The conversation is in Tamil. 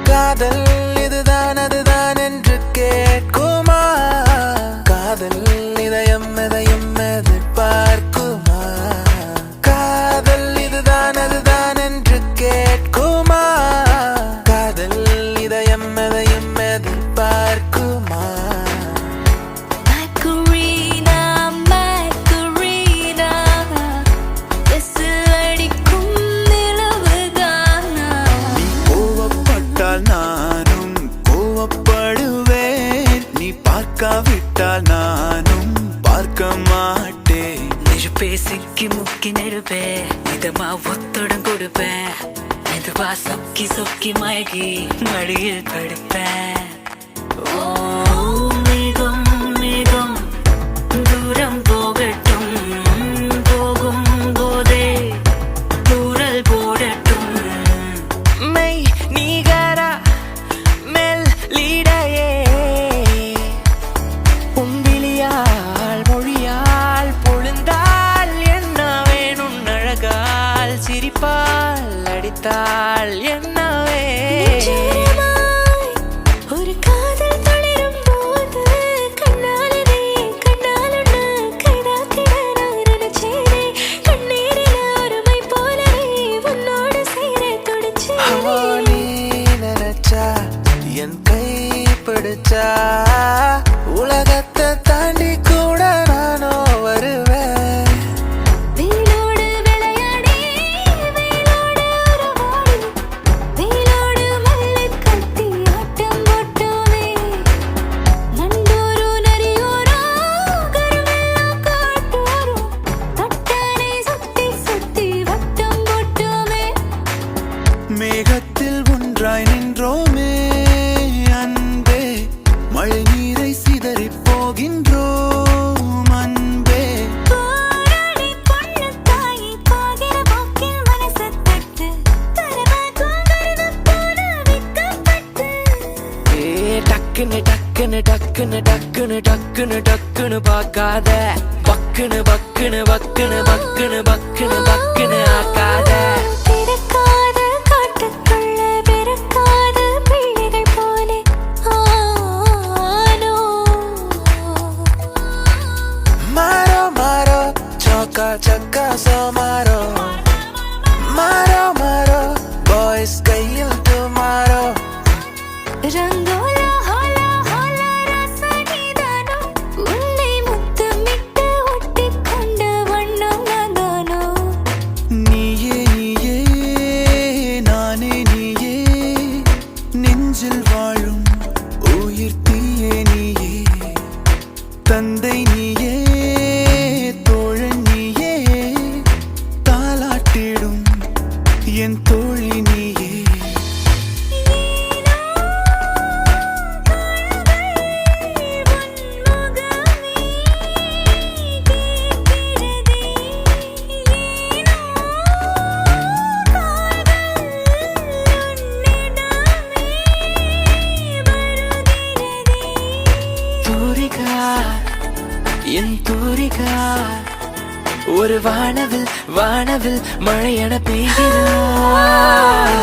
காதல் இதுதான் அதுதான் என்று கேட்குமா? காதல் இதயம் எதையும் எதிர்பார்க்குமா? காதல் இதுதான் அதுதான் என்று கேட்குமா? காதல் இதயம் எதையும் எதிர்பார்க்குமா? பார்க்காவிட்டால் நானும் பார்க்க மாட்டேன். நெருப்பே சிக்கி முக்கி நெருப்பே இதமா ஒத்தடம் கொடுப்பேன். மெதுவா சொக்கி சொக்கி மயகி மடியில் படுப்பேன். ஓ மேகம் மேகம் தூரம் போகட்டும், போகும் போதே தூரல் போடட்டும். மெய் நீகரா மெல் லீடையே சிரிப்பால் அடித்தாள் என்னவே. ஒரு காதல் தொழிலும் போது கண்ணாலனே கண்ணாலுன்னு கைதாக்கிட நான் நினைச்சேனே. கண்ணீரில் ஒருமை போலவே உன்னோடு சேர துடிச்சேனே. நீ நினைச்சா என் கை பிடிச்சா உலகத்தை தாண்டி கூட நானோ வருவேன். மேகத்தில் ஒன்றாய் நின்றோமே அன்பே, மழை நீரை சிதறி போகின்றோம் அன்பே. டக்குன்னு டக்குன்னு டக்குன்னு டக்குன்னு டக்குன்னு டக்குன்னு பார்க்காத, பக்குன்னு பக்குன்னு பக்குன்னு பக்குன்னு பக்குன்னு பக்குன்னு ஆக்காத. चक्का सो मारो मारो मारो बॉयज கையில் tomorrow. ரங்கோலா ஹோலா ஹோலா ரசனிதானோ உன்னை முத்தமிட்டு ஒட்டிக்கொண்ட வண்ணம் நானோ. நீயே நீயே நானே நீயே நெஞ்சில் வாழும் உயிர் தீயே நீயே தந்தை நீயே என் தோழி நீயே. தூரிகா என் தூரிகா ஒரு வானவில் வானவில் மழையென பெய்கிறாய்.